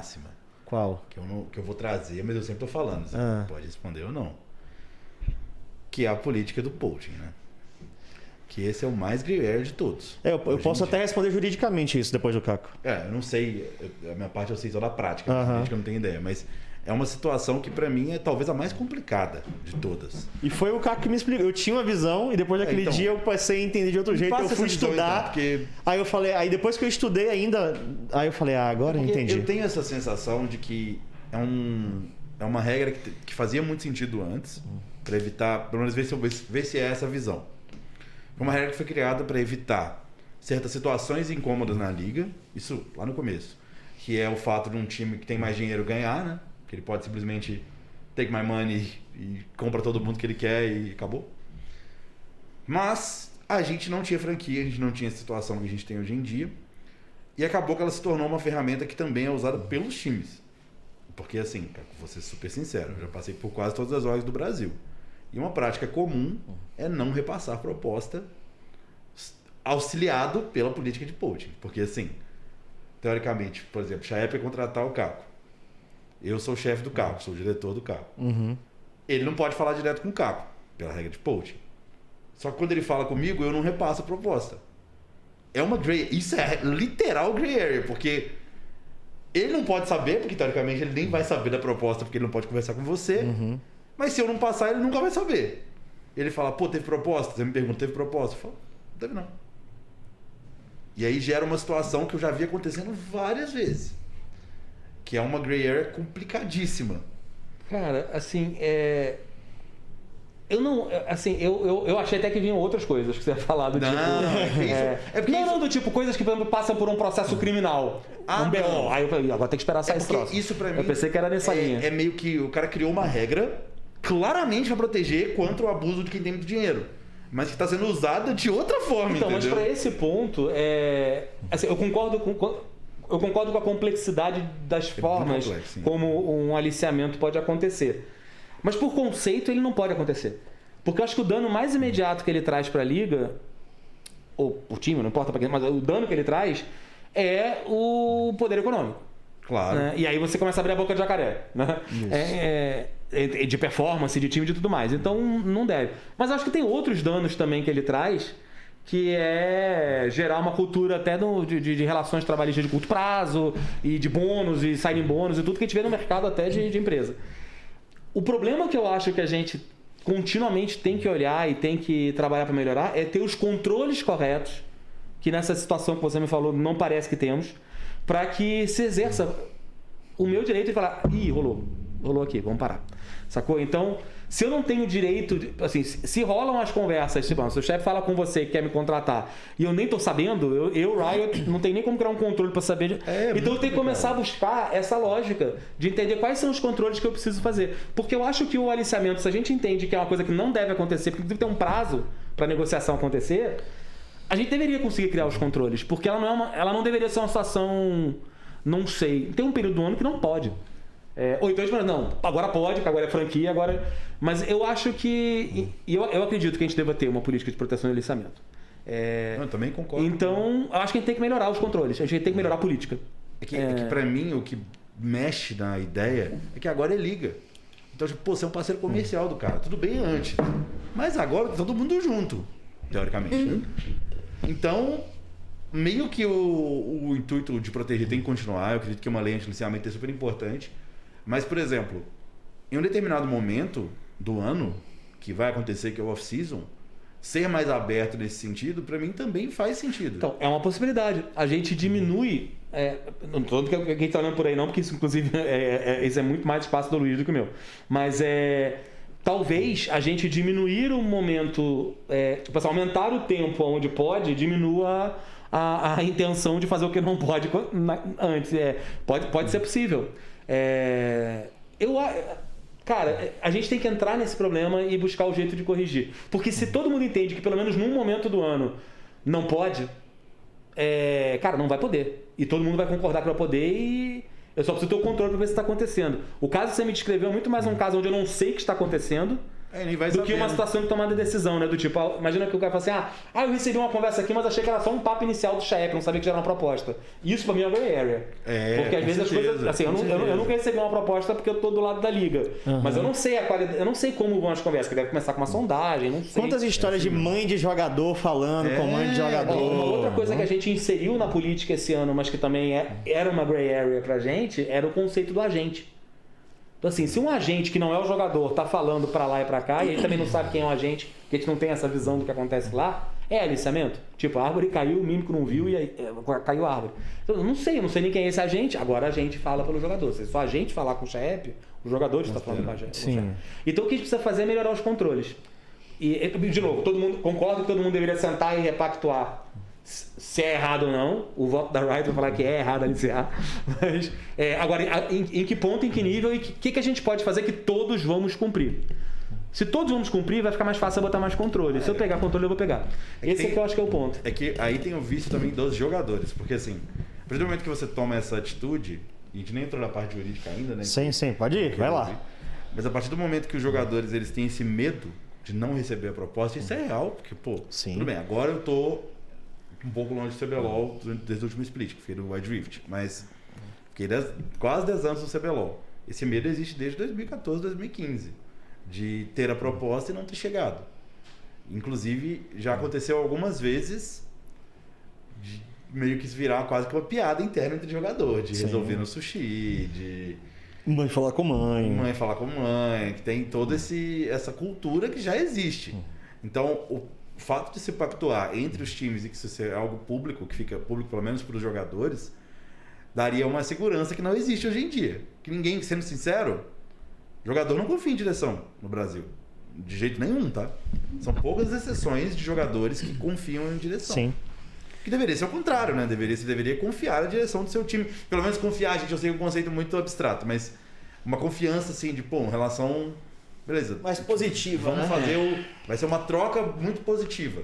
máxima. Qual? Que eu vou trazer, mas eu sempre tô falando. Você pode responder ou não. Que é a política do poaching, né? Que esse é o mais gruyère de todos. Eu posso até responder juridicamente isso depois do Caco. Eu não sei, a minha parte eu sei só da prática, jurídica eu não tenho ideia, mas é uma situação que pra mim é talvez a mais complicada de todas. E foi o Caco que me explicou. Eu tinha uma visão e depois daquele dia eu passei a entender de outro jeito. Eu fui estudar. Porque... Aí depois que eu estudei ainda, aí eu falei, agora eu entendi. Eu tenho essa sensação de que é uma regra que fazia muito sentido antes, para evitar, pelo menos ver se é essa visão. Foi uma regra que foi criada para evitar certas situações incômodas na liga, isso lá no começo, que é o fato de um time que tem mais dinheiro ganhar, né? Que ele pode simplesmente take my money e compra todo mundo que ele quer e acabou. Mas a gente não tinha franquia, a gente não tinha a situação que a gente tem hoje em dia, e acabou que ela se tornou uma ferramenta que também é usada pelos times. Porque assim, vou ser super sincero, eu já passei por quase todas as orgs do Brasil. E uma prática comum é não repassar proposta auxiliado pela política de poaching. Porque assim, teoricamente, por exemplo, Chaep ia contratar o Caco. Eu sou o chefe do Caco, sou o diretor do Caco. Ele não pode falar direto com o Caco, pela regra de poaching. Só que quando ele fala comigo, eu não repasso a proposta. Isso é literal gray area, porque ele não pode saber, porque teoricamente ele nem vai saber da proposta, porque ele não pode conversar com você. Mas se eu não passar, ele nunca vai saber. Ele fala, pô, teve proposta? Você me pergunta, teve proposta? Eu falo, não teve não. E aí gera uma situação que eu já vi acontecendo várias vezes. Que é uma gray area complicadíssima. Cara, assim, eu não. Assim, eu achei até que vinham outras coisas que você ia falar do tipo. Não, do tipo, coisas que passam por um processo criminal. Um BO. Aí eu falei, agora tem que esperar sair esse troço. Isso pra mim. Eu pensei que era nessa linha. É meio que o cara criou uma regra claramente para proteger contra o abuso de quem tem muito dinheiro, mas que está sendo usada de outra forma. Então, entendeu? mas para esse ponto, assim, eu concordo com a complexidade das formas como um aliciamento pode acontecer. Mas por conceito ele não pode acontecer. Porque eu acho que o dano mais imediato que ele traz para a liga, ou o time, não importa para quem, mas o dano que ele traz é o poder econômico. Claro. Né? E aí você começa a abrir a boca de jacaré. Né? De performance, de time e de tudo mais. Então não deve. Mas acho que tem outros danos também que ele traz, que é gerar uma cultura até de relações trabalhistas de curto prazo, e de bônus, e signing bônus, e tudo que a gente vê no mercado até de empresa. O problema que eu acho que a gente continuamente tem que olhar e tem que trabalhar para melhorar é ter os controles corretos, que nessa situação que você me falou não parece que temos, para que se exerça o meu direito de falar, rolou aqui, vamos parar. Sacou? Então, se eu não tenho direito, assim, se rolam as conversas, se o chefe fala com você que quer me contratar e eu nem tô sabendo, Riot, não tem nem como criar um controle para saber. Então eu tenho que começar a buscar essa lógica de entender quais são os controles que eu preciso fazer. Porque eu acho que o aliciamento, se a gente entende que é uma coisa que não deve acontecer, porque deve ter um prazo para a negociação acontecer, a gente deveria conseguir criar os controles, porque ela não deveria ser uma situação, não sei, tem um período do ano que não pode. Ou então, não, agora pode, que agora é franquia, agora... Mas eu acho que... Eu acredito que a gente deva ter uma política de proteção e aliciamento. Eu também concordo. Então, eu acho que a gente tem que melhorar os controles, a gente tem que melhorar a política. É que pra mim, o que mexe na ideia é que agora é liga. Então, tipo, você é um parceiro comercial do cara, tudo bem antes. Mas agora tá todo mundo junto, teoricamente. Né? Então, meio que o intuito de proteger tem que continuar. Eu acredito que uma lei anti-aliciamento é super importante. Mas, por exemplo, em um determinado momento do ano, que vai acontecer, que é o off-season, ser mais aberto nesse sentido, para mim também faz sentido. Então, é uma possibilidade. A gente diminui... não estou dizendo que quem está olhando por aí não, porque isso, inclusive, isso é muito mais espaço do Luiz do que o meu. Mas talvez a gente diminuir o momento... tipo assim, aumentar o tempo onde pode, diminua a intenção de fazer o que não pode antes. Pode ser possível. Cara, a gente tem que entrar nesse problema e buscar o jeito de corrigir. Porque se todo mundo entende que pelo menos num momento do ano não pode, cara, não vai poder. E todo mundo vai concordar que vai poder e eu só preciso ter o controle para ver se está acontecendo. O caso que você me descreveu é muito mais um caso onde eu não sei o que está acontecendo Nem vai do que uma situação de tomada de decisão, né? Do tipo, imagina que o cara fala assim, eu recebi uma conversa aqui, mas achei que era só um papo inicial do Chaep, não sabia que já era uma proposta. Isso pra mim é gray area. Porque às vezes as coisas, assim, eu nunca recebi uma proposta porque eu tô do lado da liga. Mas eu não sei a qualidade, eu não sei como vão as conversas, que deve começar com uma sondagem, não sei. Quantas histórias de mãe de jogador falando com mãe de jogador. Uma outra coisa que a gente inseriu na política esse ano, mas que também era uma gray area pra gente, era o conceito do agente. Então, assim, se um agente que não é o jogador tá falando pra lá e pra cá, e a gente também não sabe quem é o agente, porque a gente não tem essa visão do que acontece lá, é aliciamento. Tipo, a árvore caiu, o mímico não viu e aí caiu a árvore. Então, eu não sei nem quem é esse agente, agora a gente fala pelo jogador. Se só a gente falar com o Chaep, o jogador está falando com a gente. Sim. Então, o que a gente precisa fazer é melhorar os controles. E, de novo, todo mundo concorda que todo mundo deveria sentar e repactuar se é errado ou não. O voto da Riot vai falar que é errado aliciar. Mas, agora, em que ponto, em que nível e o que a gente pode fazer que todos vamos cumprir? Se todos vamos cumprir, vai ficar mais fácil botar mais controle. Se eu pegar controle, eu vou pegar. Esse é que eu acho que é o ponto. É que aí tem o vício também dos jogadores. Porque assim, a partir do momento que você toma essa atitude, a gente nem entrou na parte jurídica ainda, né? Sim, pode ir, vai lá. Mas a partir do momento que os jogadores eles têm esse medo de não receber a proposta, isso é real. Porque, tudo bem, agora eu tô um pouco longe do CBLOL desde o último split, que foi do Wild Rift, mas fiquei quase 10 anos no CBLOL. Esse medo existe desde 2014, 2015, de ter a proposta e não ter chegado. Inclusive, já aconteceu algumas vezes de meio que se virar quase que uma piada interna entre jogador, de resolver no sushi, de... Mãe falar com mãe. Mãe falar com mãe, que tem toda essa cultura que já existe. Então, o fato de se pactuar entre os times e que isso seja algo público, que fica público pelo menos para os jogadores, daria uma segurança que não existe hoje em dia. Que ninguém, sendo sincero, jogador não confia em direção no Brasil. De jeito nenhum, tá? São poucas exceções de jogadores que confiam em direção. Sim. Que deveria ser o contrário, né? Você deveria confiar na direção do seu time. Pelo menos confiar, gente, eu sei que é um conceito muito abstrato, mas uma confiança, assim, de, uma relação... Beleza. Mais positiva, vamos fazer vai ser uma troca muito positiva.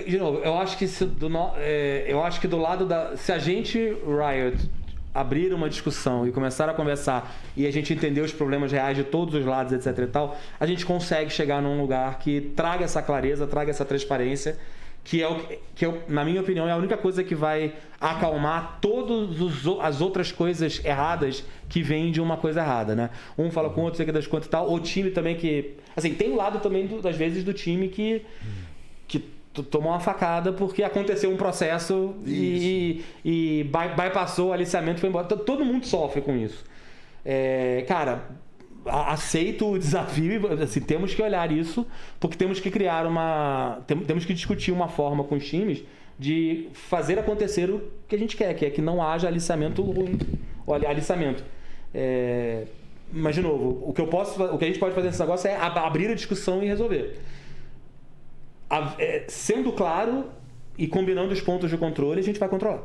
De novo, eu acho que do lado da... Se a gente, Riot, abrir uma discussão e começar a conversar e a gente entender os problemas reais de todos os lados, etc e tal, a gente consegue chegar num lugar que traga essa clareza, traga essa transparência, que na minha opinião, é a única coisa que vai acalmar todas as outras coisas erradas que vêm de uma coisa errada, né? Um fala com o outro, sei que das contas e tal. O time também que... Assim, tem o lado também, das vezes, do time que tomou uma facada porque aconteceu um processo e bypassou o aliciamento e foi embora. Todo mundo sofre com isso. Cara... Aceito o desafio, assim, temos que olhar isso, porque temos que criar temos que discutir uma forma com os times de fazer acontecer o que a gente quer, que é que não haja aliciamento ruim. Olha, aliciamento. Mas, de novo, o que a gente pode fazer nesse negócio é abrir a discussão e resolver. Sendo claro e combinando os pontos de controle, a gente vai controlar.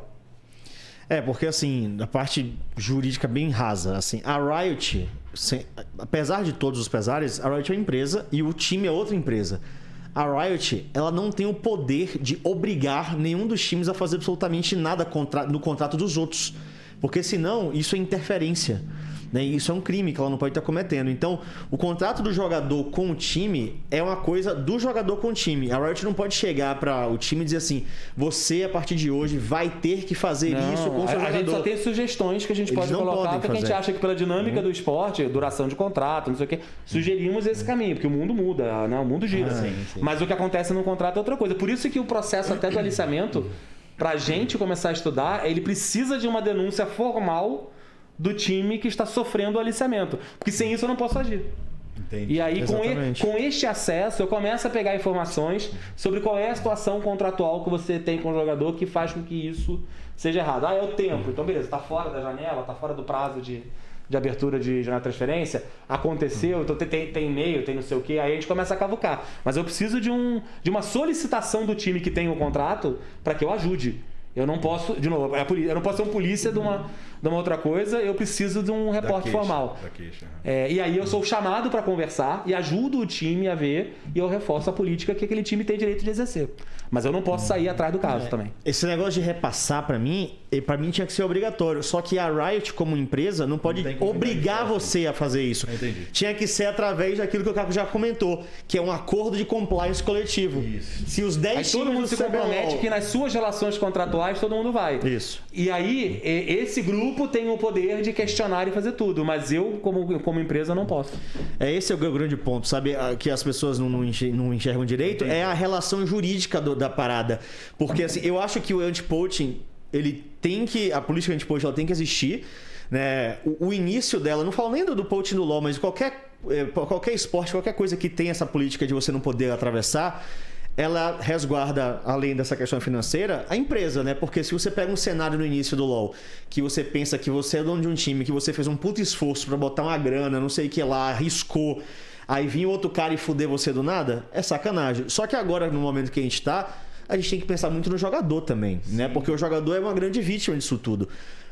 Porque assim, a parte jurídica bem rasa, assim, a Riot, apesar de todos os pesares, a Riot é uma empresa e o time é outra empresa. A Riot, ela não tem o poder de obrigar nenhum dos times a fazer absolutamente nada no contrato dos outros, porque senão isso é interferência. Isso é um crime que ela não pode estar cometendo. Então, o contrato do jogador com o time é uma coisa do jogador com o time. A Riot não pode chegar para o time e dizer assim: você, a partir de hoje, vai ter que fazer isso com o seu jogador. A gente só tem sugestões que a gente pode colocar, porque a gente acha que pela dinâmica do esporte, duração de contrato, não sei o quê, sugerimos esse caminho, porque o mundo muda, né? O mundo gira. Sim. Mas o que acontece no contrato é outra coisa. Por isso que o processo até do aliciamento, para a gente começar a estudar, ele precisa de uma denúncia formal do time que está sofrendo o aliciamento. Porque sem isso eu não posso agir. Entendi. E aí, com este acesso, eu começo a pegar informações sobre qual é a situação contratual que você tem com o jogador que faz com que isso seja errado. É o tempo. Então, beleza, está fora da janela, está fora do prazo de abertura de janela de transferência, aconteceu, então tem e-mail, tem não sei o que, aí a gente começa a cavucar. Mas eu preciso de uma solicitação do time que tem o contrato para que eu ajude. Eu não posso, de novo, eu não posso ser um polícia de de uma outra coisa, eu preciso de um reporte formal. Da queixa. E aí eu sou chamado para conversar e ajudo o time a ver e eu reforço a política que aquele time tem direito de exercer. Mas eu não posso sair atrás do caso também. Esse negócio de repassar para mim tinha que ser obrigatório. Só que a Riot, como empresa, não pode obrigar você a fazer isso. Entendi. Tinha que ser através daquilo que o Caco já comentou, que é um acordo de compliance coletivo. Isso. Se os 10 Aí todo times mundo do se CBLOL... compromete que nas suas relações contratuais todo mundo vai. Isso. E aí, esse grupo tem o poder de questionar e fazer tudo, mas eu, como empresa, não posso. Esse é o grande ponto, sabe? Que as pessoas não enxergam direito. É a relação jurídica da parada. Porque, assim, eu acho que o anti-poaching, a política anti-poaching, ela tem que existir. Né? O início dela, não falo nem do poaching do LoL, mas qualquer esporte, qualquer coisa que tem essa política de você não poder atravessar, ela resguarda, além dessa questão financeira, a empresa, né? Porque se você pega um cenário no início do LoL, que você pensa que você é dono de um time, que você fez um puto esforço pra botar uma grana, não sei o que lá, arriscou, aí vinha outro cara e fuder você do nada, é sacanagem. Só que agora, no momento que a gente tá, a gente tem que pensar muito no jogador também, né? Porque o jogador é uma grande vítima disso tudo.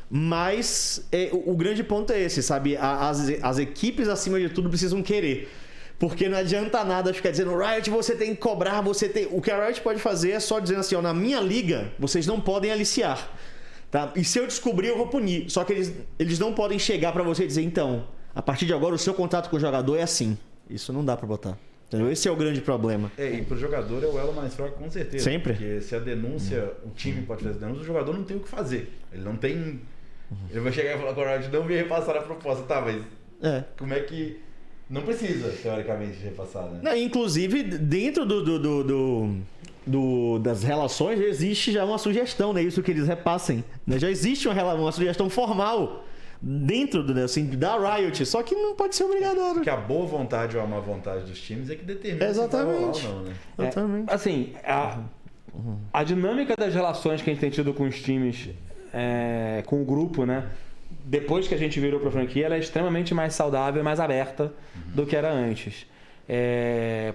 Mas o grande ponto é esse, sabe? As equipes, acima de tudo, precisam querer. Porque não adianta nada ficar dizendo Riot, você tem que cobrar, O que a Riot pode fazer é só dizendo assim, ó, na minha liga, vocês não podem aliciar. Tá? E se eu descobrir, eu vou punir. Só que eles não podem chegar pra você e dizer, então, a partir de agora o seu contrato com o jogador é assim. Isso não dá pra botar. Entendeu? Esse é o grande problema. E pro jogador é o elo mais fraco, com certeza. Sempre. Porque se a denúncia, o time pode fazer denúncia, o jogador não tem o que fazer. Ele não tem... Ele vai chegar e falar com a Riot, não me repassar a proposta. Tá, mas como é que... Não precisa, teoricamente, repassar, né? Não, inclusive, dentro das relações, existe já uma sugestão, né? Isso que eles repassem. Né? Já existe uma sugestão formal dentro da Riot, só que não pode ser obrigatório. Porque a boa vontade ou a má vontade dos times é que determina Exatamente. se vai rolar ou não, né? Exatamente. Assim, a dinâmica das relações que a gente tem tido com os times, com o grupo, né? Depois que a gente virou para a franquia, ela é extremamente mais saudável e mais aberta do que era antes.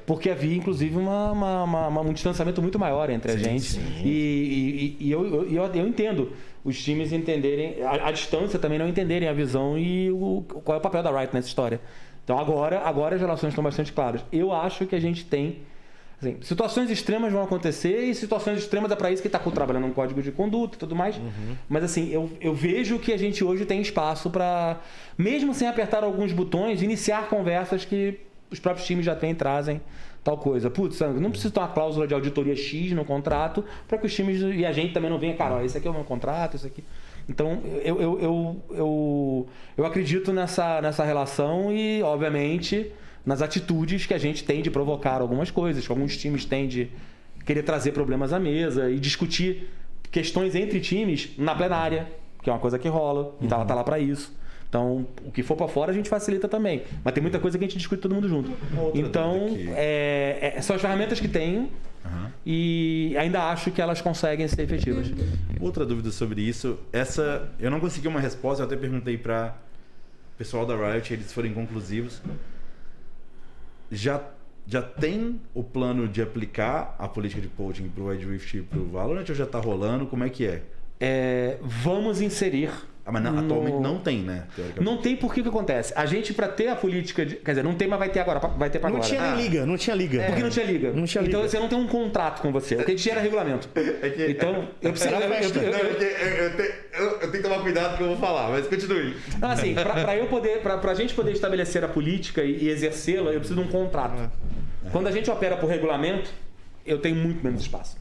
Porque havia, inclusive, um distanciamento muito maior entre a gente. Sim. E eu entendo os times entenderem, a distância também não entenderem a visão e qual é o papel da Riot nessa história. Então agora as relações estão bastante claras. Eu acho que a gente tem... Assim, situações extremas vão acontecer e situações extremas é para isso que está trabalhando um código de conduta e tudo mais. Mas assim, eu vejo que a gente hoje tem espaço para, mesmo sem apertar alguns botões, iniciar conversas que os próprios times já trazem tal coisa. Putz, não precisa ter uma cláusula de auditoria X no contrato para que os times e a gente também não venha, cara, ó, esse aqui é o meu contrato, esse aqui... Então, eu acredito nessa relação e, obviamente... nas atitudes que a gente tem de provocar algumas coisas, que alguns times têm de querer trazer problemas à mesa e discutir questões entre times na plenária, que é uma coisa que rola, e ela tá lá para isso. Então, o que for para fora a gente facilita também. Mas tem muita coisa que a gente discute todo mundo junto. Então, são as ferramentas que tem e ainda acho que elas conseguem ser efetivas. Outra dúvida sobre isso, eu não consegui uma resposta, eu até perguntei para o pessoal da Riot, eles foram inconclusivos. Já tem o plano de aplicar a política de poaching pro Wild Rift e pro Valorant ou já tá rolando? Como é que é? Vamos inserir... mas atualmente não tem, né? Não tem porque o que acontece? A gente, para ter a política... quer dizer, não tem, mas vai ter agora. Vai ter para agora. Não tinha liga. Porque não tinha liga. Então você não tem um contrato com você. O que a gente tinha era regulamento. Então, eu preciso... Eu tenho que tomar cuidado com o que eu vou falar, mas continue. Não, assim, pra gente poder estabelecer a política e exercê-la, eu preciso de um contrato. Quando a gente opera por regulamento, eu tenho muito menos espaço.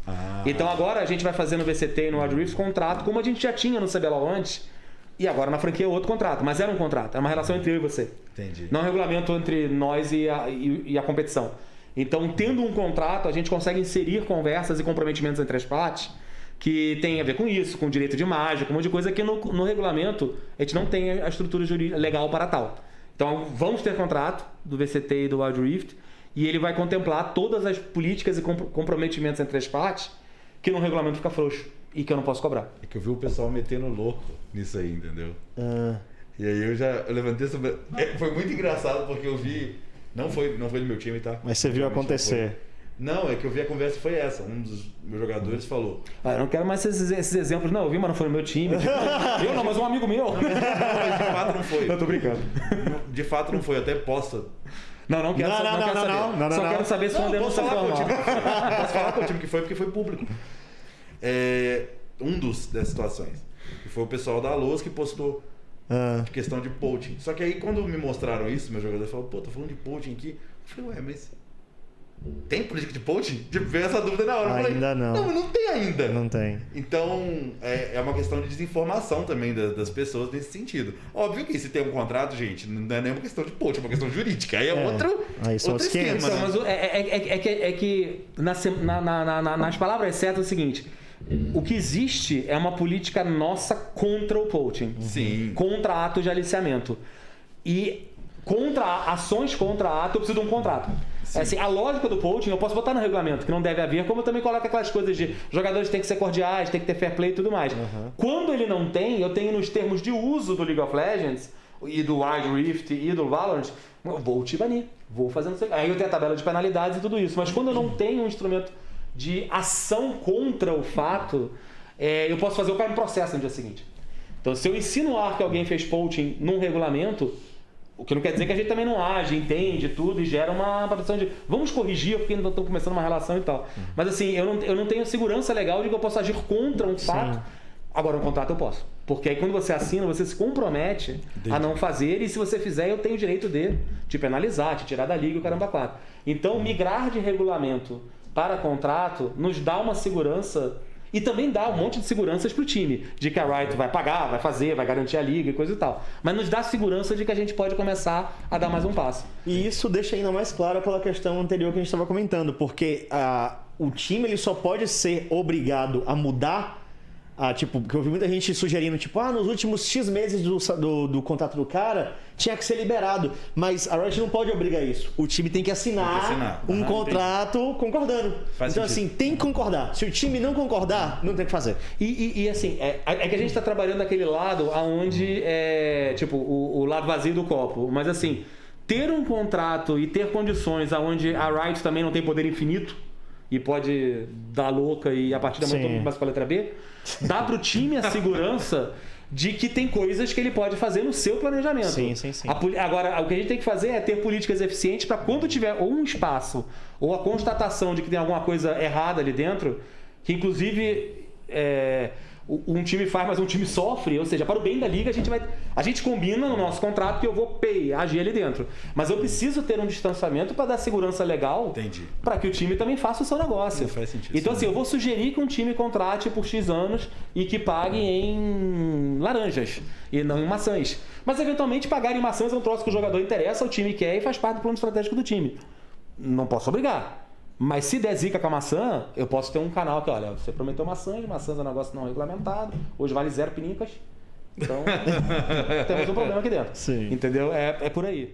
Então agora a gente vai fazer no VCT e no Wild Rift contrato, como a gente já tinha no CBLOL antes, e agora na franquia é outro contrato. Mas era um contrato, é uma relação entre eu e você. Entendi. Não é um regulamento entre nós e a competição. Então, tendo um contrato, a gente consegue inserir conversas e comprometimentos entre as partes que tem a ver com isso, com direito de imagem, com um monte de coisa que no regulamento a gente não tem a estrutura legal para tal. Então, vamos ter contrato do VCT e do Wild Rift e ele vai contemplar todas as políticas e comprometimentos entre as partes que no regulamento fica frouxo e que eu não posso cobrar. É que eu vi o pessoal metendo louco nisso aí, entendeu? E aí eu levantei sobre... Foi muito engraçado porque eu vi... Não foi do meu time, tá? Mas você viu acontecer. Não, é que eu vi a conversa foi essa. Um dos meus jogadores falou. Eu não quero mais esses exemplos. Não, eu vi, mas não foi no meu time. Eu não, mas um amigo meu. Mas de fato não foi. Eu tô brincando. De fato não foi, até posta. Não quero saber. Só quero saber se foi uma denúncia formal. Posso falar qual time que foi, porque foi público. Dessas situações. Que foi o pessoal da Luz que postou de questão de poaching. Só que aí quando me mostraram isso, meu jogador falou, pô, tô falando de poaching aqui. Eu falei, mas tem política de poaching? Tipo, veio essa dúvida na hora. Ainda não. Não tem ainda. Não tem. Então, é uma questão de desinformação também das pessoas nesse sentido. Óbvio que se tem um contrato, gente, não é nem uma questão de poaching, é uma questão jurídica. Aí é outro esquema. Então, mas é que nas palavras certas é o seguinte... O que existe é uma política nossa contra o poaching. Sim. Contra atos de aliciamento. E ações contra ato, eu preciso de um contrato. Assim, a lógica do poaching eu posso botar no regulamento, que não deve haver, como eu também coloco aquelas coisas de jogadores têm que ser cordiais, tem que ter fair play e tudo mais. Quando ele não tem, eu tenho nos termos de uso do League of Legends, e do Wild Rift e do Valorant, vou te banir, vou fazendo isso. Aí eu tenho a tabela de penalidades e tudo isso. Mas quando eu não tenho um instrumento de ação contra o fato, eu posso fazer o cara em processo no dia seguinte. Então, se eu insinuar que alguém fez poaching num regulamento, o que não quer dizer que a gente também não age, entende tudo e gera uma proteção de vamos corrigir porque ainda estão começando uma relação e tal. Mas assim, eu não tenho segurança legal de que eu posso agir contra um fato. Agora, um contrato eu posso. Porque aí quando você assina, você se compromete a não fazer, e se você fizer, eu tenho o direito de te penalizar, te tirar da liga e o caramba 4. Então, migrar de regulamento para contrato nos dá uma segurança e também dá um monte de seguranças para o time, de que a Riot vai pagar, vai fazer, vai garantir a liga e coisa e tal. Mas nos dá segurança de que a gente pode começar a dar mais um passo. E isso deixa ainda mais claro aquela questão anterior que a gente estava comentando, porque o time ele só pode ser obrigado a mudar. Porque eu vi muita gente sugerindo, nos últimos X meses do contrato do cara, tinha que ser liberado. Mas a Riot não pode obrigar isso. O time tem que assinar um contrato concordando. Então, assim, tem que concordar. Se o time não concordar, não tem o que fazer. E assim, é que a gente está trabalhando naquele lado onde o lado vazio do copo. Mas assim, ter um contrato e ter condições onde a Riot também não tem poder infinito e pode dar louca e a partir da manhã todo mundo passa com a letra B, dá pro time a segurança de que tem coisas que ele pode fazer no seu planejamento. Sim. Agora, o que a gente tem que fazer é ter políticas eficientes para quando tiver ou um espaço ou a constatação de que tem alguma coisa errada ali dentro, que inclusive um time faz, mas um time sofre, ou seja, para o bem da liga a gente combina no nosso contrato que eu vou agir ali dentro. Mas eu preciso ter um distanciamento para dar segurança legal para que o time também faça o seu negócio. Não faz sentido. Então, assim, eu vou sugerir que um time contrate por X anos e que pague em laranjas e não em maçãs. Mas, eventualmente, pagar em maçãs é um troço que o jogador interessa, o time quer e faz parte do plano estratégico do time. Não posso obrigar. Mas se der zica com a maçã, eu posso ter um canal que, olha, você prometeu maçãs é um negócio não regulamentado, hoje vale 0 pinicas, então temos um problema aqui dentro. Sim. Entendeu? É por aí.